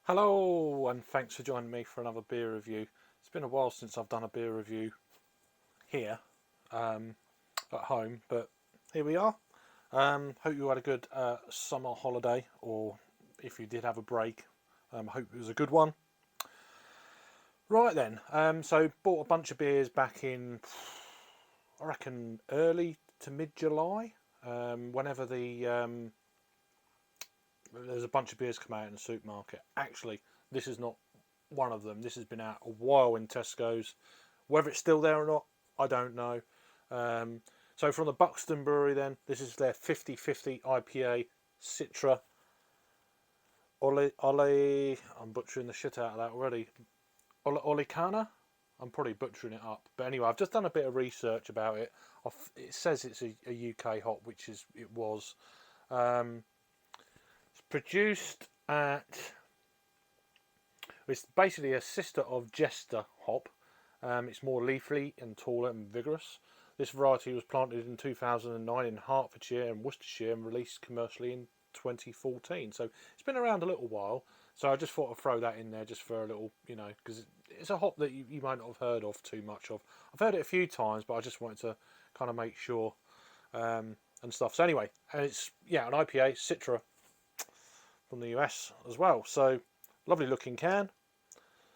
Hello, and thanks for joining me for another beer review. It's been a while since I've done a beer review here at home, but here we are. Hope you had a good summer holiday, or if you did have a break, hope it was a good one. Right then, so bought a bunch of beers back in, I reckon, early to mid-July, whenever there's a bunch of beers come out in the supermarket. Actually, this is not one of them. This has been out a while in Tesco's. Whether it's still there or not, I don't know. So from the Buxton Brewery then, this is their 50/50 IPA Citra. I'm butchering the shit out of that already. Olicana? I'm probably butchering it up. But anyway, I've just done a bit of research about it. It says it's a UK hop, which it was. It's produced at... It's basically a sister of Jester hop. It's more leafy and taller and vigorous. This variety was planted in 2009 in Hertfordshire and Worcestershire and released commercially in 2014. So it's been around a little while. So I just thought I'd throw that in there just for a little, because it's a hop that you might not have heard of too much of. I've heard it a few times, but I just wanted to kind of make sure and stuff. So anyway, and it's, an IPA, Citra, from the US as well. So lovely looking can.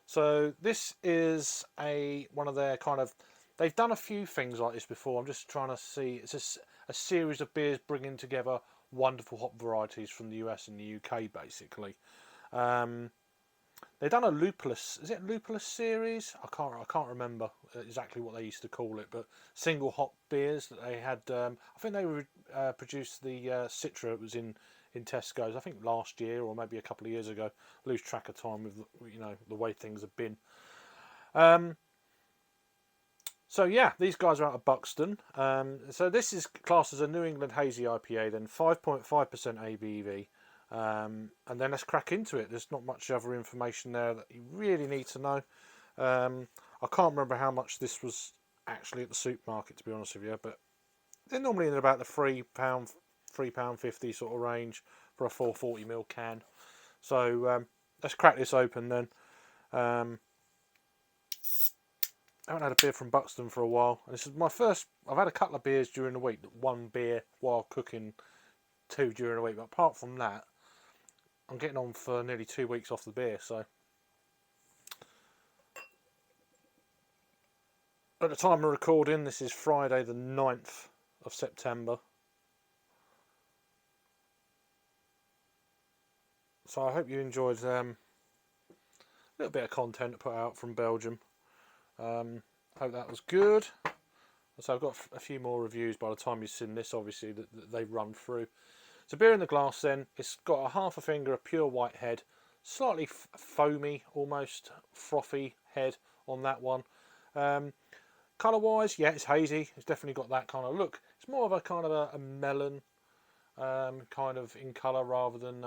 So this is one of their kind of... They've done a few things like this before. I'm just trying to see. It's a series of beers bringing together wonderful hop varieties from the US and the UK, basically. They've done a lupulus. Is it lupulus series? I can't remember exactly what they used to call it, but single hop beers that they had. I think they produced the Citra. It was in Tesco's, I think last year or maybe a couple of years ago. Lose track of time with the way things have been. So yeah, these guys are out of Buxton. So this is classed as a New England Hazy IPA, then 5.5% ABV. And then let's crack into it. There's not much other information there that you really need to know. I can't remember how much this was actually at the supermarket, to be honest with you, but they're normally in about the £3.50 sort of range for a 440ml can. So let's crack this open then. I haven't had a beer from Buxton for a while. And this is my first... I've had a couple of beers during the week. One beer while cooking, two during the week. But apart from that, I'm getting on for nearly 2 weeks off the beer. So at the time of recording, this is Friday the 9th of September. So I hope you enjoyed a little bit of content to put out from Belgium. Hope that was good. So I've got a few more reviews by the time you've seen this, obviously, that they've run through. So beer in the glass then, it's got a half a finger of pure white head, slightly foamy, almost frothy head on that one. Colour wise, yeah, it's hazy. It's definitely got that kind of look. It's more of a kind of a melon kind of in colour rather than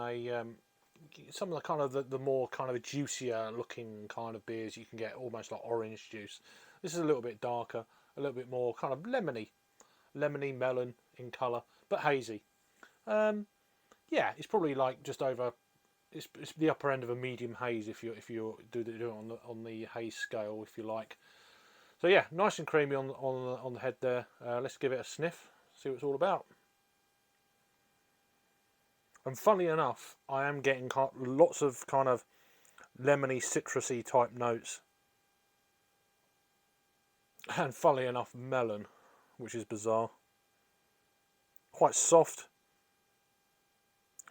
some of the kind of the more kind of juicier looking kind of beers you can get, almost like orange juice. This is a little bit darker, a little bit more kind of lemony melon in colour, but hazy. Yeah, it's probably like just over. It's the upper end of a medium haze if you do it on the haze scale, if you like. So yeah, nice and creamy on the head there. Let's give it a sniff, see what it's all about. And funnily enough, I am getting lots of kind of lemony, citrusy type notes. And funnily enough, melon, which is bizarre. Quite soft.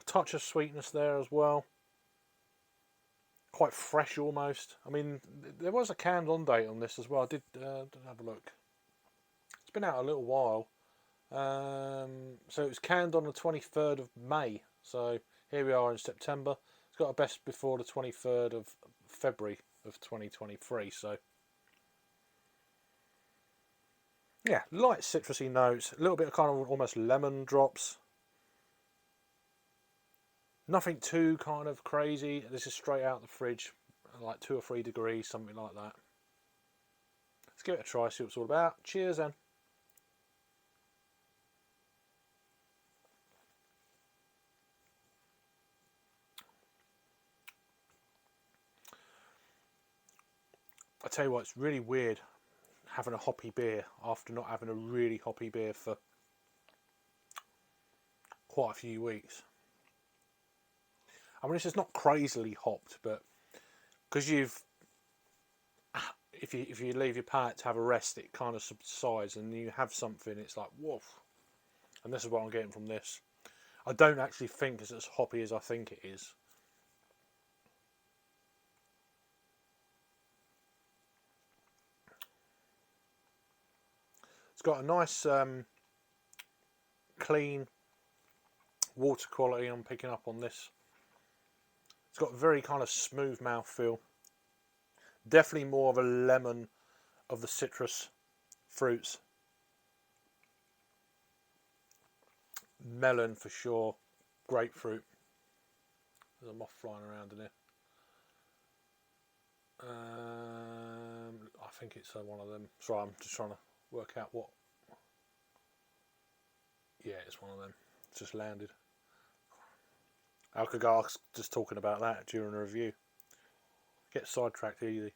A touch of sweetness there as well. Quite fresh almost. I mean, there was a canned on date on this as well. I did have a look. It's been out a little while. So it was canned on the 23rd of May. So here we are in September. It's got a best before the 23rd of February of 2023. So yeah, light citrusy notes, a little bit of kind of almost lemon drops. Nothing too kind of crazy. This is straight out the fridge, like 2 or 3 degrees, something like that. Let's give it a try, see what it's all about. Cheers then. I tell you what, it's really weird having a hoppy beer after not having a really hoppy beer for quite a few weeks. I mean, it's just not crazily hopped, but because if you leave your palate to have a rest, it kind of subsides, and you have something. It's like woof, and this is what I'm getting from this. I don't actually think it's as hoppy as I think it is. It's got a nice clean water quality. I'm picking up on this. It's got a very kind of smooth mouthfeel. Definitely more of a lemon of the citrus fruits. Melon for sure. Grapefruit. There's a moth flying around in here. I think it's one of them. Sorry, I'm just trying to work out what. Yeah, it's one of them. It's just landed. I could go just talking about that during a review. Get sidetracked easy.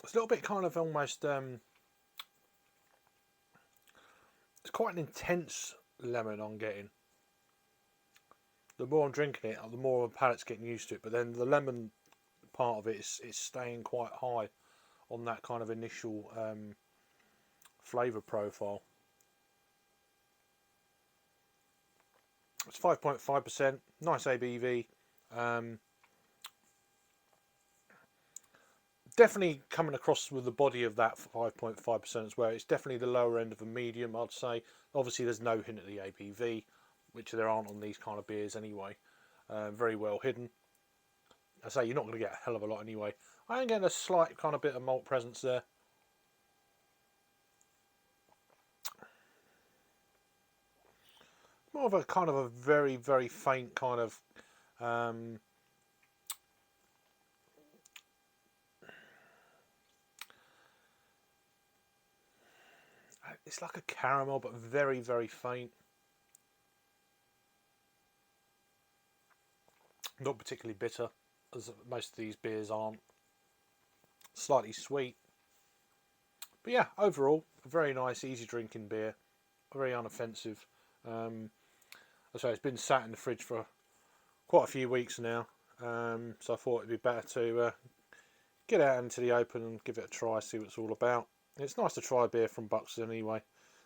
It's a little bit kind of almost. It's quite an intense lemon I'm getting. The more I'm drinking it, the more my palate's getting used to it. But then the lemon part of it is staying quite high on that kind of initial flavour profile. It's 5.5%, nice ABV. Definitely coming across with the body of that 5.5% as well. It's definitely the lower end of a medium, I'd say. Obviously, there's no hint of the ABV, which there aren't on these kind of beers anyway. Very well hidden. I say you're not going to get a hell of a lot anyway. I am getting a slight kind of bit of malt presence there. More of a kind of a very, very faint kind of it's like a caramel, but very, very faint. Not particularly bitter, as most of these beers aren't. Slightly sweet. But yeah, overall, a very nice, easy drinking beer. Very unoffensive. So it's been sat in the fridge for quite a few weeks now. So I thought it'd be better to get out into the open and give it a try, see what it's all about. It's nice to try a beer from Buxton anyway.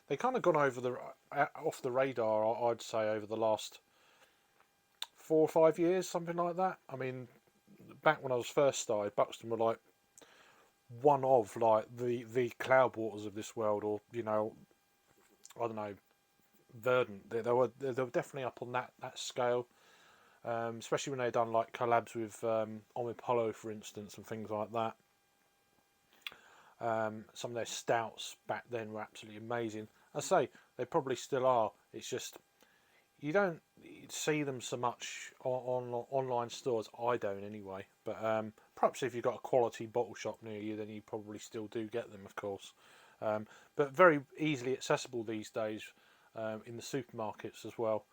They've kind of gone over off the radar, I'd say, over the last 4 or 5 years, something like that. I mean, back when I was first started, Buxton were like one of like the Cloudwaters of this world, or I don't know, Verdant. They were definitely up on that scale, especially when they'd done like collabs with Omipolo, for instance, and things like that. Some of their stouts back then were absolutely amazing. I say they probably still are. It's just you don't see them so much on online stores. I don't anyway. But perhaps if you've got a quality bottle shop near you, then you probably still do get them, of course. But very easily accessible these days in the supermarkets as well.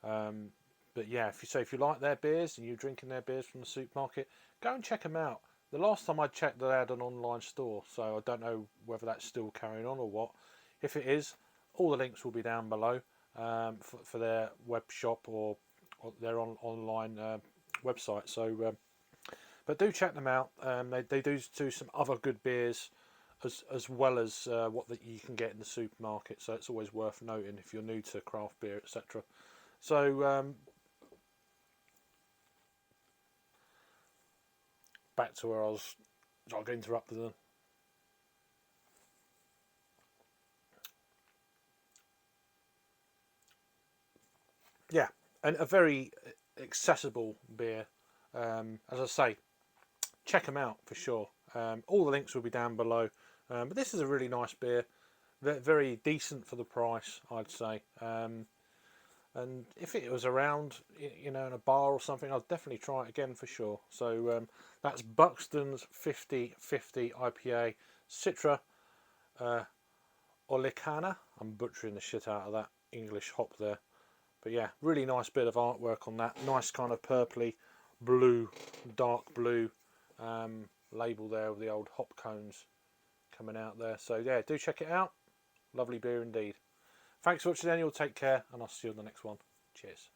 But yeah, if you like their beers and you're drinking their beers from the supermarket, go and check them out. The last time I checked, they had an online store, so I don't know whether that's still carrying on or what. If it is, all the links will be down below for their web shop or their online website. So, but do check them out. They do some other good beers as well as what you can get in the supermarket. So it's always worth noting if you're new to craft beer, etc. So back to where I got interrupted then. Yeah, and a very accessible beer. As I say, check them out for sure. All the links will be down below. But this is a really nice beer, very decent for the price, I'd say. And if it was around, in a bar or something, I'd definitely try it again for sure. So that's Buxton's 50/50 IPA, Citra, Olicana. I'm butchering the shit out of that English hop there. But yeah, really nice bit of artwork on that. Nice kind of purpley blue, dark blue label there with the old hop cones coming out there. So yeah, do check it out. Lovely beer indeed. Thanks for watching, Daniel. Take care, and I'll see you on the next one. Cheers.